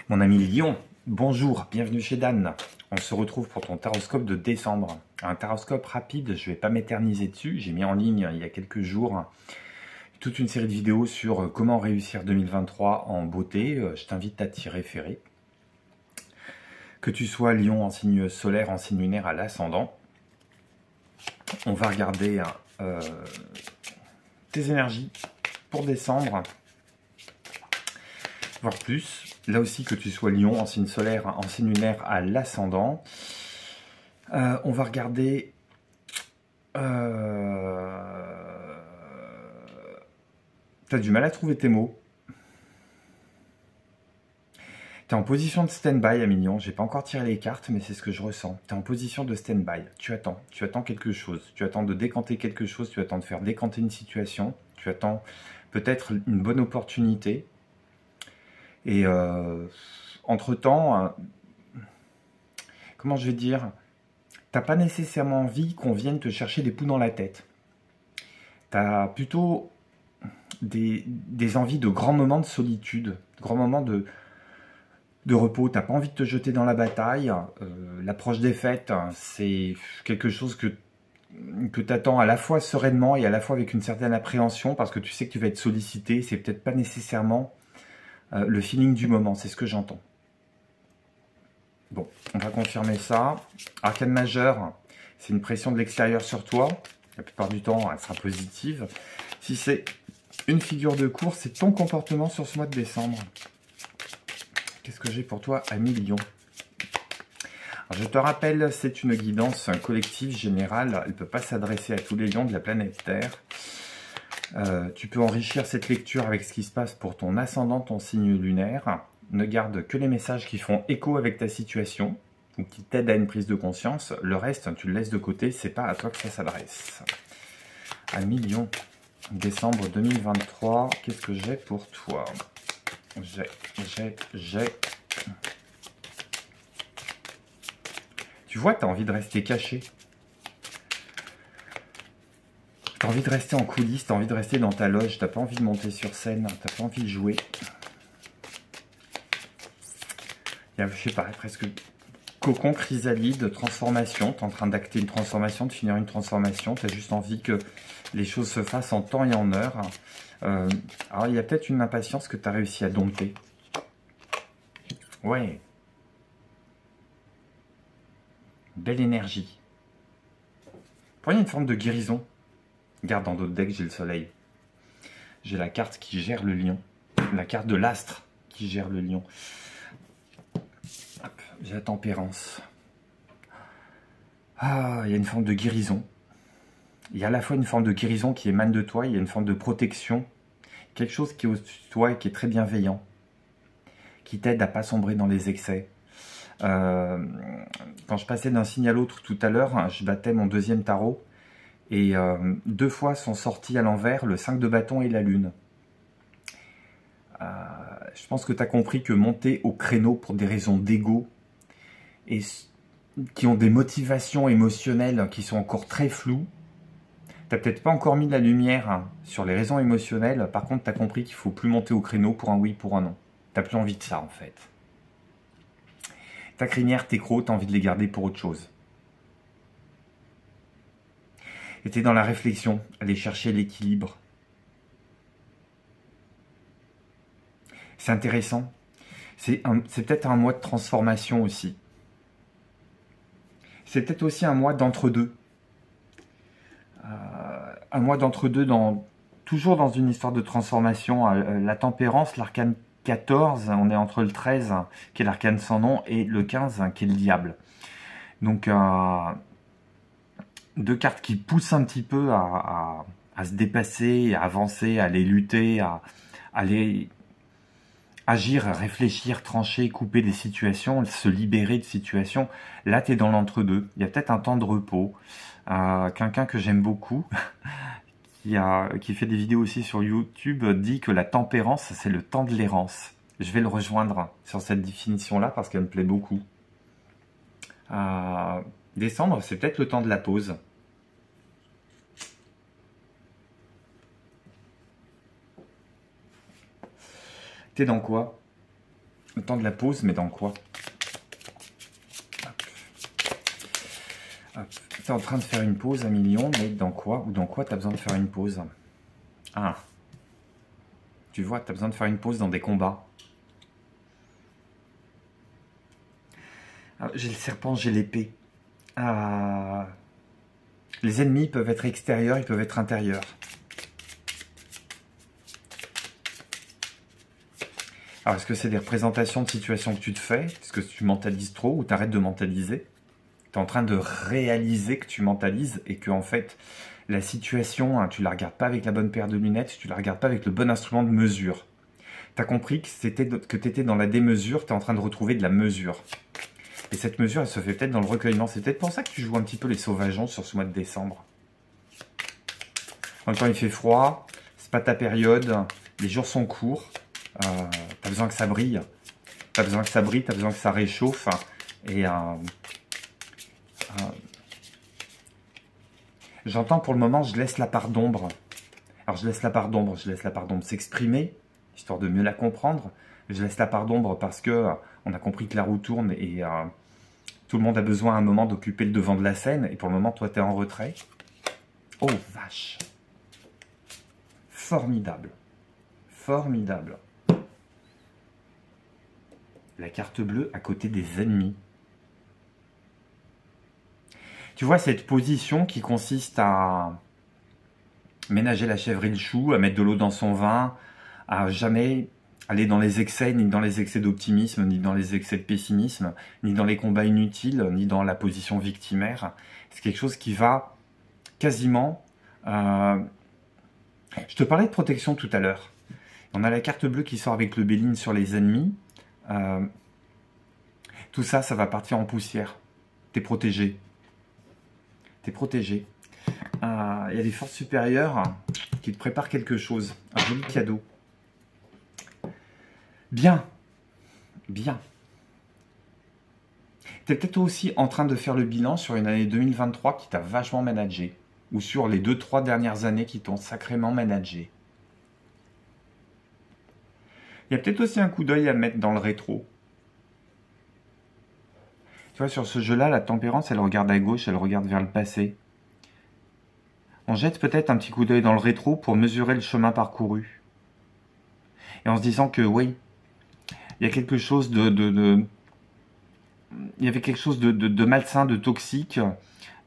Mon ami Lyon, bonjour, bienvenue chez Dan. On se retrouve pour ton taroscope de décembre. Un taroscope rapide, je ne vais pas m'éterniser dessus. J'ai mis en ligne il y a quelques jours toute une série de vidéos sur comment réussir 2023 en beauté. Je t'invite à t'y référer. Que tu sois Lion en signe solaire, en signe lunaire à l'ascendant, on va regarder tes énergies pour décembre, voire plus. Là aussi, que tu sois Lion en signe solaire, en signe lunaire à l'ascendant. On va regarder tu as du mal à trouver tes mots. Tu es en position de stand-by, Amilion. J'ai pas encore tiré les cartes, mais c'est ce que je ressens. Tu es en position de stand-by. Tu attends quelque chose. Tu attends de décanter quelque chose. Tu attends de faire décanter une situation. Tu attends peut-être une bonne opportunité. Et entre-temps, comment je vais dire, t'as pas nécessairement envie qu'on vienne te chercher des poux dans la tête. Tu as plutôt des envies de grands moments de solitude, de grands moments de repos. Tu n'as pas envie de te jeter dans la bataille. L'approche des fêtes, c'est quelque chose que tu attends à la fois sereinement et à la fois avec une certaine appréhension parce que tu sais que tu vas être sollicité. C'est peut-être pas nécessairement le feeling du moment, c'est ce que j'entends. Bon, on va confirmer ça. Arcane majeur, c'est une pression de l'extérieur sur toi. La plupart du temps, elle sera positive. Si c'est une figure de course, c'est ton comportement sur ce mois de décembre. Qu'est-ce que j'ai pour toi, ami Lion? Alors, je te rappelle, c'est une guidance collective générale. Elle ne peut pas s'adresser à tous les lions de la planète Terre. Tu peux enrichir cette lecture avec ce qui se passe pour ton ascendant, ton signe lunaire. Ne garde que les messages qui font écho avec ta situation ou qui t'aident à une prise de conscience. Le reste, tu le laisses de côté, c'est pas à toi que ça s'adresse. Ami Lion, décembre 2023, qu'est-ce que j'ai pour toi? J'ai... Tu vois, tu as envie de rester caché. Tu as envie de rester en coulisses, tu as envie de rester dans ta loge, tu n'as pas envie de monter sur scène, tu n'as pas envie de jouer. Il y a, je sais pas, presque cocon, chrysalide, transformation. Tu es en train d'acter une transformation, de finir une transformation. Tu as juste envie que les choses se fassent en temps et en heure. Alors, il y a peut-être une impatience que tu as réussi à dompter. Ouais. Belle énergie. Pour il y a une forme de guérison. Regarde, dans d'autres decks, j'ai le soleil. J'ai la carte qui gère le lion. La carte de l'astre qui gère le lion. J'ai la tempérance. Ah, il y a une forme de guérison. Il y a à la fois une forme de guérison qui émane de toi, il y a une forme de protection. Quelque chose qui est au-dessus de toi et qui est très bienveillant. Qui t'aide à ne pas sombrer dans les excès. Quand je passais d'un signe à l'autre tout à l'heure, je battais mon deuxième tarot. Et deux fois sont sortis à l'envers le 5 de bâton et la lune. Je pense que tu as compris que monter au créneau pour des raisons d'ego et qui ont des motivations émotionnelles qui sont encore très floues, tu n'as peut-être pas encore mis de la lumière sur les raisons émotionnelles. Par contre, tu as compris qu'il ne faut plus monter au créneau pour un oui, pour un non. Tu n'as plus envie de ça, en fait. Ta crinière, tes crocs, tu as envie de les garder pour autre chose. Et tu es dans la réflexion, aller chercher l'équilibre. C'est intéressant. C'est peut-être un mois de transformation aussi. C'est peut-être aussi un mois d'entre-deux. Un mois d'entre-deux, toujours dans une histoire de transformation. La tempérance, l'arcane 14, on est entre le 13, qui est l'arcane sans nom, et le 15, qui est le diable. Donc, deux cartes qui poussent un petit peu à se dépasser, à avancer, à aller lutter, à aller agir, réfléchir, trancher, couper des situations, se libérer de situations. Là, tu es dans l'entre-deux. Il y a peut-être un temps de repos. Quelqu'un que j'aime beaucoup, qui fait des vidéos aussi sur YouTube, dit que la tempérance, c'est le temps de l'errance. Je vais le rejoindre sur cette définition-là parce qu'elle me plaît beaucoup. Décembre, c'est peut-être le temps de la pause. T'es dans quoi? Le temps de la pause, mais dans quoi? Tu es en train de faire une pause, 1 million, mais dans quoi? Ou dans quoi tu as besoin de faire une pause? Ah, tu vois, tu as besoin de faire une pause dans des combats. Ah, j'ai le serpent, j'ai l'épée. Ah, les ennemis peuvent être extérieurs, ils peuvent être intérieurs. Alors, est-ce que c'est des représentations de situations que tu te fais? Est-ce que tu mentalises trop ou tu arrêtes de mentaliser? Tu es en train de réaliser que tu mentalises et que, en fait, la situation, hein, tu la regardes pas avec la bonne paire de lunettes, tu la regardes pas avec le bon instrument de mesure. Tu as compris que tu étais dans la démesure, tu es en train de retrouver de la mesure. Et cette mesure, elle se fait peut-être dans le recueillement. C'est peut-être pour ça que tu joues un petit peu les sauvageons sur ce mois de décembre. En même temps, il fait froid, c'est pas ta période, les jours sont courts. T'as besoin que ça brille, t'as besoin que ça brille, t'as besoin que ça réchauffe. Et j'entends pour le moment, je laisse la part d'ombre. Alors je laisse la part d'ombre s'exprimer, histoire de mieux la comprendre. Je laisse la part d'ombre parce que on a compris que la roue tourne et tout le monde a besoin à un moment d'occuper le devant de la scène. Et pour le moment, toi, t'es en retrait. Oh vache! Formidable. Formidable. La carte bleue à côté des ennemis. Tu vois cette position qui consiste à ménager la chèvre et le chou, à mettre de l'eau dans son vin, à jamais aller dans les excès, ni dans les excès d'optimisme, ni dans les excès de pessimisme, ni dans les combats inutiles, ni dans la position victimaire. C'est quelque chose qui va quasiment... Je te parlais de protection tout à l'heure. On a la carte bleue qui sort avec le Béline sur les ennemis. Tout ça, ça va partir en poussière. T'es protégé. T'es protégé. Il y a des forces supérieures qui te préparent quelque chose. Un joli cadeau. Bien. Bien. T'es peut-être aussi en train de faire le bilan sur une année 2023 qui t'a vachement managé. Ou sur les 2-3 dernières années qui t'ont sacrément managé. Il y a peut-être aussi un coup d'œil à mettre dans le rétro. Tu vois, sur ce jeu-là, la tempérance, elle regarde à gauche, elle regarde vers le passé. On jette peut-être un petit coup d'œil dans le rétro pour mesurer le chemin parcouru. Et en se disant que, oui, il y a quelque chose il y avait quelque chose de malsain, de toxique.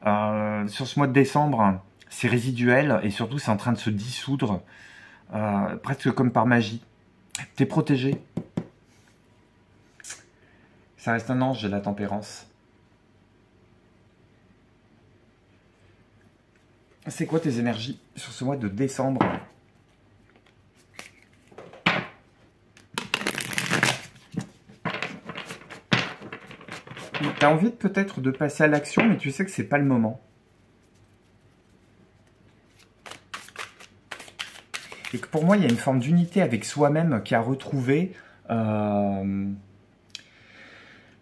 Sur ce mois de décembre, c'est résiduel et surtout, c'est en train de se dissoudre, presque comme par magie. T'es protégé. Ça reste un ange de la tempérance. C'est quoi tes énergies sur ce mois de décembre? Tu as envie peut-être de passer à l'action, mais tu sais que c'est pas le moment. Et que pour moi, il y a une forme d'unité avec soi-même qui a retrouvé...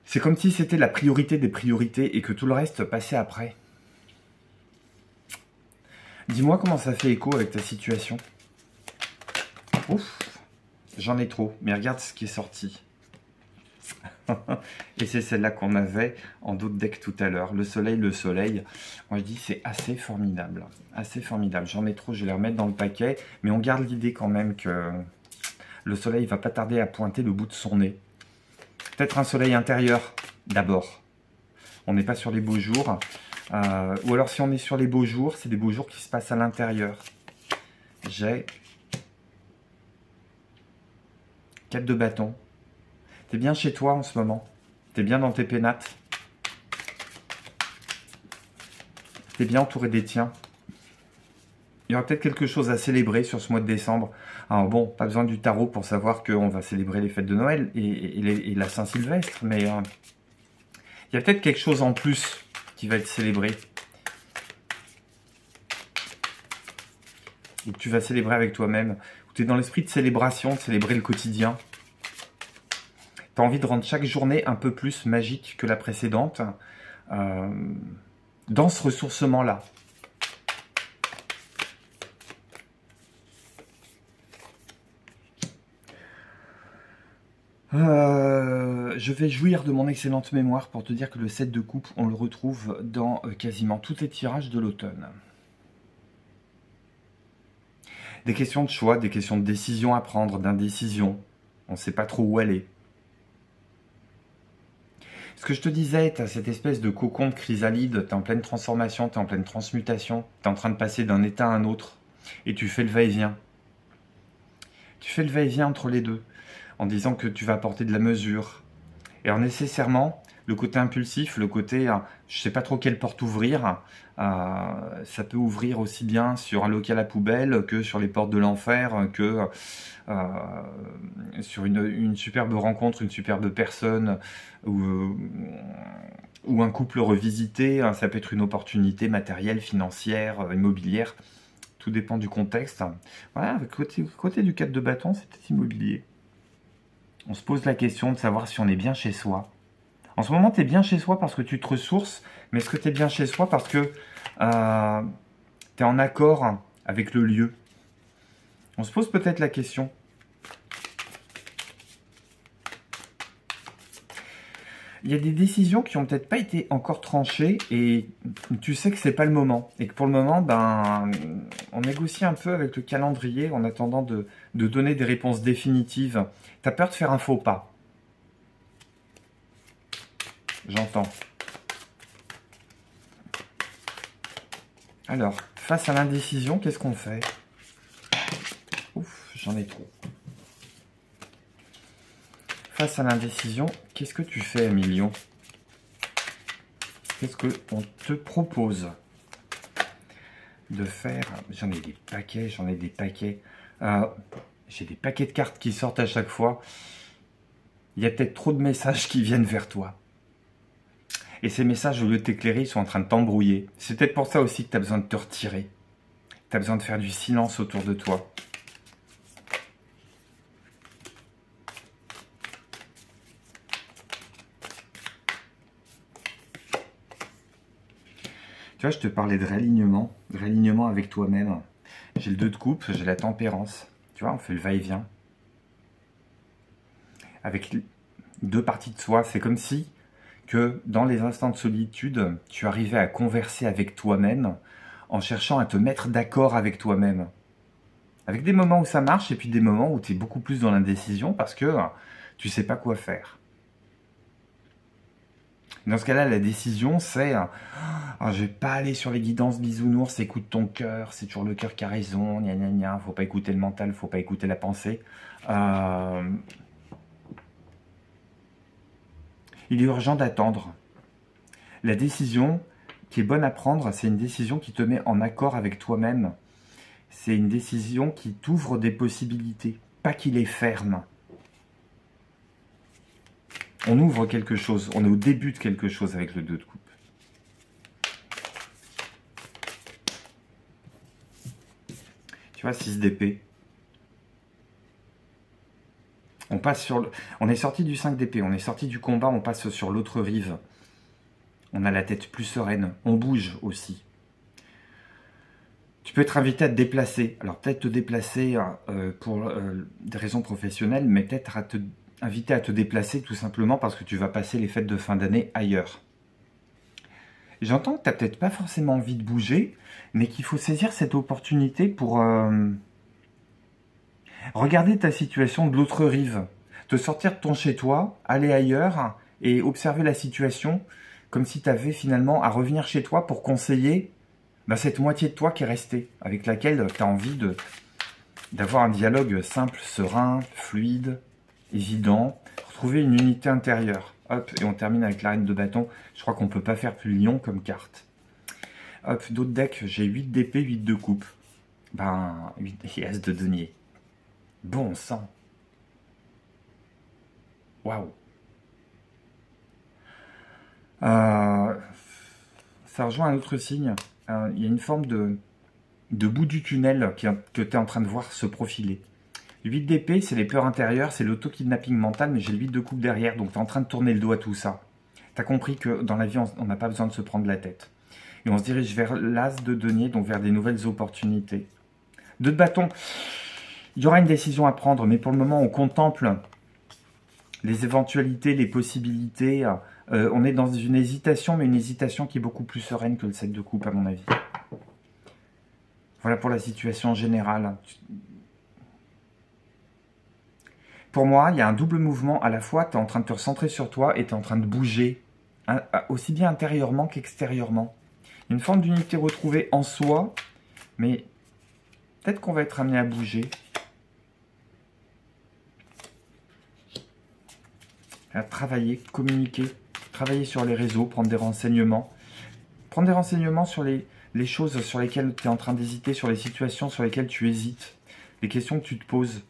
C'est comme si c'était la priorité des priorités et que tout le reste passait après. Dis-moi comment ça fait écho avec ta situation. Ouf, j'en ai trop, mais regarde ce qui est sorti. Et c'est celle-là qu'on avait en d'autres decks tout à l'heure. Le soleil, le soleil. Moi je dis c'est assez formidable. Assez formidable. J'en ai trop, je vais les remettre dans le paquet. Mais on garde l'idée quand même que le soleil va pas tarder à pointer le bout de son nez. Peut-être un soleil intérieur d'abord. On n'est pas sur les beaux jours. Ou alors si on est sur les beaux jours, c'est des beaux jours qui se passent à l'intérieur. J'ai 4 de bâton. T'es bien chez toi en ce moment. T'es bien dans tes pénates. T'es bien entouré des tiens. Il y aura peut-être quelque chose à célébrer sur ce mois de décembre. Alors bon, pas besoin du tarot pour savoir qu'on va célébrer les fêtes de Noël et la Saint-Sylvestre, mais il y a peut-être quelque chose en plus qui va être célébré. Ou que tu vas célébrer avec toi-même. Ou tu es dans l'esprit de célébration, de célébrer le quotidien. Tu as envie de rendre chaque journée un peu plus magique que la précédente. Dans ce ressourcement-là. Je vais jouir de mon excellente mémoire pour te dire que le 7 de coupe, on le retrouve dans quasiment tous les tirages de l'automne. Des questions de choix, des questions de décision à prendre, d'indécision. On ne sait pas trop où aller. Ce que je te disais, tu as cette espèce de cocon de chrysalide, tu es en pleine transformation, tu es en pleine transmutation, tu es en train de passer d'un état à un autre, et tu fais le va-et-vient. Tu fais le va-et-vient entre les deux, en disant que tu vas apporter de la mesure. Et alors nécessairement, le côté impulsif, le côté je ne sais pas trop quelle porte ouvrir, ça peut ouvrir aussi bien sur un local à poubelle que sur les portes de l'enfer, que sur une superbe rencontre, une superbe personne, ou un couple revisité. Ça peut être une opportunité matérielle, financière, immobilière. Tout dépend du contexte. Voilà, côté du 4 de bâton, c'est peut-être immobilier. On se pose la question de savoir si on est bien chez soi. En ce moment, tu es bien chez soi parce que tu te ressources, mais est-ce que tu es bien chez soi parce que tu es en accord avec le lieu? On se pose peut-être la question. Il y a des décisions qui n'ont peut-être pas été encore tranchées et tu sais que c'est pas le moment. Et que pour le moment, on négocie un peu avec le calendrier en attendant de donner des réponses définitives. Tu as peur de faire un faux pas. J'entends. Alors, face à l'indécision, qu'est-ce qu'on fait? Ouf, j'en ai trop. Face à l'indécision, qu'est-ce que tu fais, Emilio? Qu'est-ce qu'on te propose de faire? J'en ai des paquets, j'en ai des paquets. J'ai des paquets de cartes qui sortent à chaque fois. Il y a peut-être trop de messages qui viennent vers toi. Et ces messages, au lieu de t'éclairer, ils sont en train de t'embrouiller. C'est peut-être pour ça aussi que tu as besoin de te retirer. Tu as besoin de faire du silence autour de toi. Tu vois, je te parlais de réalignement avec toi-même. J'ai le 2 de coupe, j'ai la tempérance. Tu vois, on fait le va-et-vient. Avec 2 parties de soi, c'est comme si que dans les instants de solitude, tu arrivais à converser avec toi-même en cherchant à te mettre d'accord avec toi-même. Avec des moments où ça marche et puis des moments où tu es beaucoup plus dans l'indécision parce que tu ne sais pas quoi faire. Dans ce cas-là, la décision, c'est je ne vais pas aller sur les guidances bisounours, écoute ton cœur, c'est toujours le cœur qui a raison, gna gna gna, faut pas écouter le mental, faut pas écouter la pensée. Il est urgent d'attendre. La décision qui est bonne à prendre, c'est une décision qui te met en accord avec toi-même. C'est une décision qui t'ouvre des possibilités, pas qui les ferme. On ouvre quelque chose, on est au début de quelque chose avec le 2 de coupe. Tu vois, 6 d'épée. On passe sur on est sorti du 5 d'épée, on est sorti du combat, on passe sur l'autre rive. On a la tête plus sereine, on bouge aussi. Tu peux être invité à te déplacer. Alors peut-être te déplacer pour des raisons professionnelles, mais peut-être invité à te déplacer tout simplement parce que tu vas passer les fêtes de fin d'année ailleurs. J'entends que tu n'as peut-être pas forcément envie de bouger, mais qu'il faut saisir cette opportunité pour regarder ta situation de l'autre rive. Te sortir de ton chez-toi, aller ailleurs et observer la situation comme si tu avais finalement à revenir chez toi pour conseiller cette moitié de toi qui est restée, avec laquelle tu as envie d'avoir un dialogue simple, serein, fluide, évident, retrouver une unité intérieure. Hop, et on termine avec la reine de bâton. Je crois qu'on ne peut pas faire plus lion comme carte. Hop, d'autres decks, j'ai 8 d'épée, 8 de coupe. 8 et as de denier. Bon sang. Waouh. Ça rejoint un autre signe. Il y a une forme de bout du tunnel que tu es en train de voir se profiler. 8 d'épée, c'est les peurs intérieures, c'est l'auto-kidnapping mental, mais j'ai le 8 de coupe derrière, donc tu es en train de tourner le dos à tout ça. Tu as compris que dans la vie, on n'a pas besoin de se prendre la tête. Et on se dirige vers l'as de denier, donc vers des nouvelles opportunités. 2 de bâton, il y aura une décision à prendre, mais pour le moment, on contemple les éventualités, les possibilités. On est dans une hésitation, mais une hésitation qui est beaucoup plus sereine que le 7 de coupe, à mon avis. Voilà pour la situation générale. Pour moi, il y a un double mouvement. À la fois, tu es en train de te recentrer sur toi et tu es en train de bouger, hein, aussi bien intérieurement qu'extérieurement. Une forme d'unité retrouvée en soi, mais peut-être qu'on va être amené à bouger. À travailler, communiquer, travailler sur les réseaux, prendre des renseignements. Prendre des renseignements sur les choses sur lesquelles tu es en train d'hésiter, sur les situations sur lesquelles tu hésites, les questions que tu te poses.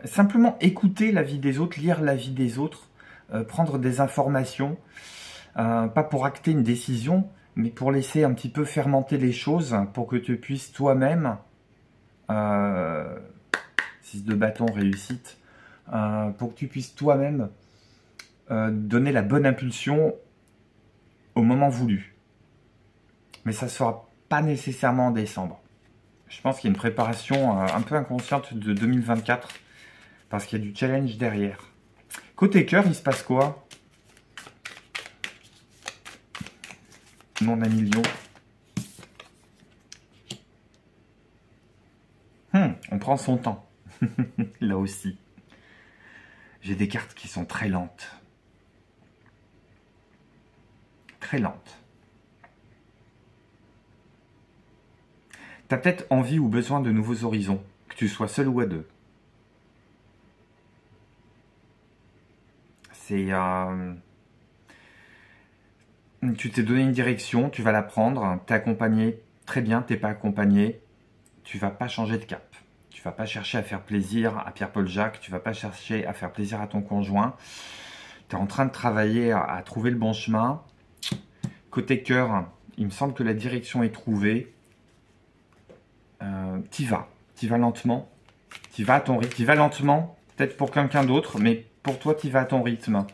Simplement écouter la vie des autres, lire la vie des autres, prendre des informations, pas pour acter une décision, mais pour laisser un petit peu fermenter les choses, pour que tu puisses toi-même, 6 de bâton, réussite, pour que tu puisses toi-même donner la bonne impulsion au moment voulu. Mais ça ne sera pas nécessairement en décembre. Je pense qu'il y a une préparation un peu inconsciente de 2024, parce qu'il y a du challenge derrière. Côté cœur, il se passe quoi? Mon ami Lion. On prend son temps. Là aussi. J'ai des cartes qui sont très lentes. Très lentes. Tu as peut-être envie ou besoin de nouveaux horizons, que tu sois seul ou à deux. C'est... tu t'es donné une direction, tu vas la prendre, tu es accompagné, très bien, tu n'es pas accompagné, tu vas pas changer de cap. Tu vas pas chercher à faire plaisir à Pierre-Paul Jacques, tu vas pas chercher à faire plaisir à ton conjoint. Tu es en train de travailler à trouver le bon chemin. Côté cœur, il me semble que la direction est trouvée. T'y vas lentement, t'y vas à ton rythme, t'y vas lentement, peut-être pour quelqu'un d'autre, mais pour toi, t'y vas à ton rythme.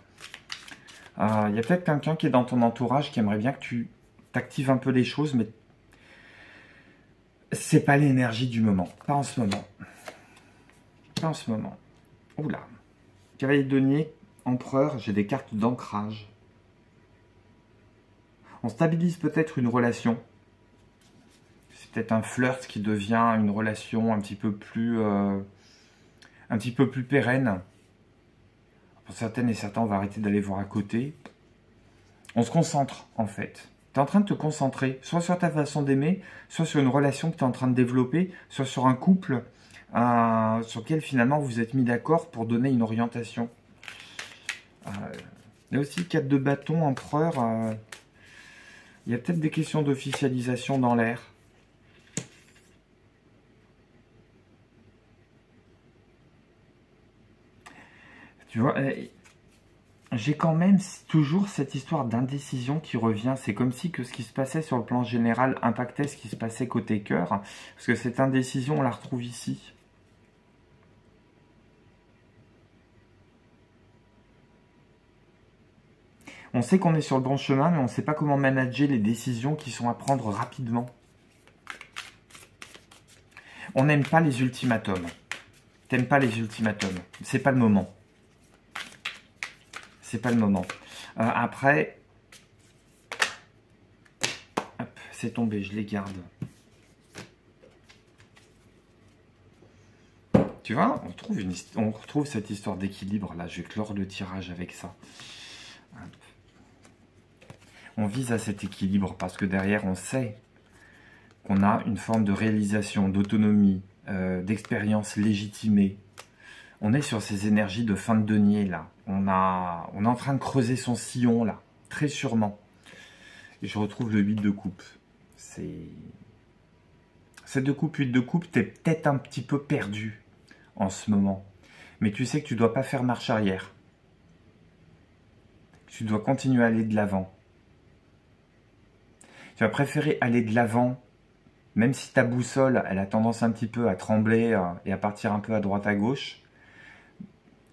Il y a peut-être quelqu'un qui est dans ton entourage qui aimerait bien que tu t'actives un peu les choses, mais c'est pas l'énergie du moment, pas en ce moment. Pas en ce moment. Oula. Cavalier de denier, empereur, j'ai des cartes d'ancrage. On stabilise peut-être une relation. C'est peut-être un flirt qui devient une relation un petit peu plus pérenne. Pour certaines et certains, on va arrêter d'aller voir à côté. On se concentre, en fait. Tu es en train de te concentrer, soit sur ta façon d'aimer, soit sur une relation que tu es en train de développer, soit sur un couple sur lequel finalement vous êtes mis d'accord pour donner une orientation. Il y a aussi 4 de bâton, empereur. Il y a peut-être des questions d'officialisation dans l'air. Tu vois, j'ai quand même toujours cette histoire d'indécision qui revient. C'est comme si que ce qui se passait sur le plan général impactait ce qui se passait côté cœur. Parce que cette indécision, on la retrouve ici. On sait qu'on est sur le bon chemin, mais on ne sait pas comment manager les décisions qui sont à prendre rapidement. On n'aime pas les ultimatums. T'aimes pas les ultimatums. C'est pas le moment. C'est pas le moment. Après, c'est tombé, je les garde. Tu vois, on retrouve cette histoire d'équilibre là. Je vais clore le tirage avec ça. On vise à cet équilibre parce que derrière, on sait qu'on a une forme de réalisation, d'autonomie, d'expérience légitimée. On est sur ces énergies de fin de denier là. On est en train de creuser son sillon là, très sûrement. Et je retrouve le 8 de coupe. C'est 7 de coupe, 8 de coupe, t'es peut-être un petit peu perdu en ce moment. Mais tu sais que tu dois pas faire marche arrière. Tu dois continuer à aller de l'avant. Tu vas préférer aller de l'avant, même si ta boussole, elle a tendance un petit peu à trembler et à partir un peu à droite à gauche.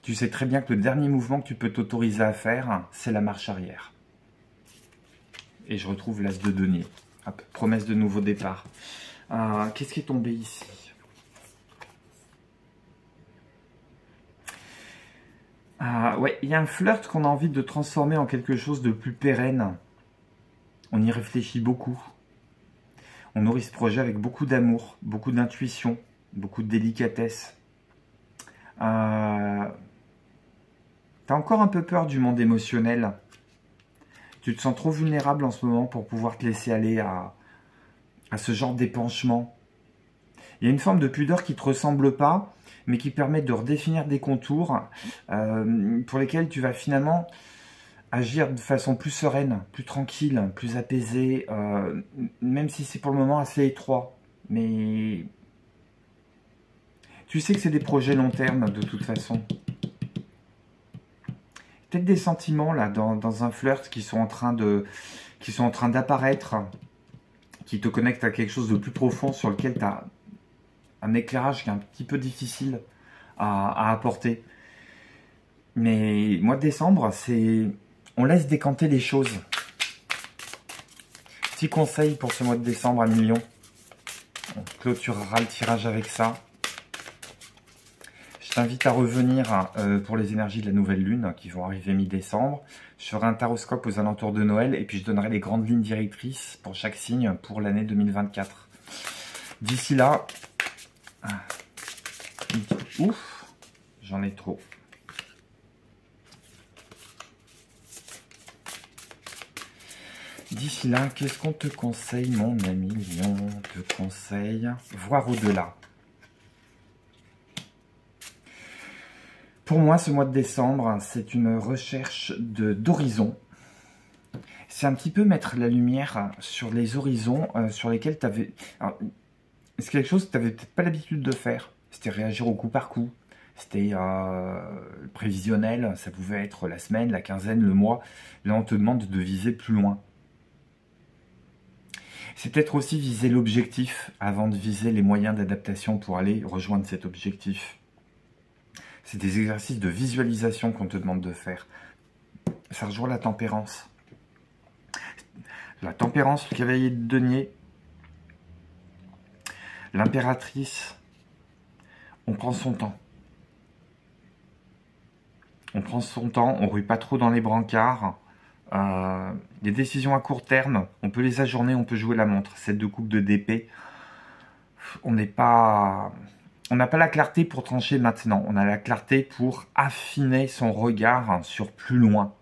Tu sais très bien que le dernier mouvement que tu peux t'autoriser à faire, c'est la marche arrière. Et je retrouve l'as de denier. Hop, promesse de nouveau départ. Qu'est-ce qui est tombé ici? Ouais, il y a un flirt qu'on a envie de transformer en quelque chose de plus pérenne. On y réfléchit beaucoup. On nourrit ce projet avec beaucoup d'amour, beaucoup d'intuition, beaucoup de délicatesse. T'as encore un peu peur du monde émotionnel. Tu te sens trop vulnérable en ce moment pour pouvoir te laisser aller à ce genre d'épanchement. Il y a une forme de pudeur qui ne te ressemble pas, mais qui permet de redéfinir des contours pour lesquels tu vas finalement agir de façon plus sereine, plus tranquille, plus apaisée, même si c'est pour le moment assez étroit. Mais tu sais que c'est des projets long terme de toute façon. Peut-être des sentiments là dans un flirt qui sont en train d'apparaître, qui te connectent à quelque chose de plus profond sur lequel tu as un éclairage qui est un petit peu difficile à apporter. Mais mois de décembre, on laisse décanter les choses. Petit conseil pour ce mois de décembre à millions. On clôturera le tirage avec ça. Je t'invite à revenir pour les énergies de la nouvelle lune qui vont arriver mi-décembre. Je ferai un taroscope aux alentours de Noël et puis je donnerai les grandes lignes directrices pour chaque signe pour l'année 2024. D'ici là, ouf, j'en ai trop. D'ici là, qu'est-ce qu'on te conseille, mon ami Lion? On te conseille voir au-delà. Pour moi, ce mois de décembre, c'est une recherche d'horizon. C'est un petit peu mettre la lumière sur les horizons sur lesquels tu avais... C'est quelque chose que tu n'avais peut-être pas l'habitude de faire. C'était réagir au coup par coup. C'était prévisionnel. Ça pouvait être la semaine, la quinzaine, le mois. Là, on te demande de viser plus loin. C'est peut-être aussi viser l'objectif avant de viser les moyens d'adaptation pour aller rejoindre cet objectif. C'est des exercices de visualisation qu'on te demande de faire. Ça rejoint la tempérance. La tempérance, le cavalier de denier, l'impératrice, on prend son temps. On prend son temps, on ne rue pas trop dans les brancards. Des décisions à court terme, on peut les ajourner, on peut jouer la montre. 7 de coupe de d'épée, on n'a pas la clarté pour trancher maintenant. On a la clarté pour affiner son regard sur plus loin.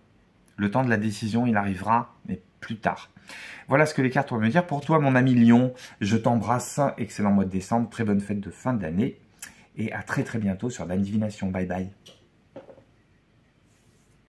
Le temps de la décision, il arrivera, mais plus tard. Voilà ce que les cartes vont me dire. Pour toi, mon ami Lion, je t'embrasse. Excellent mois de décembre, très bonne fête de fin d'année. Et à très très bientôt sur la divination. Bye bye.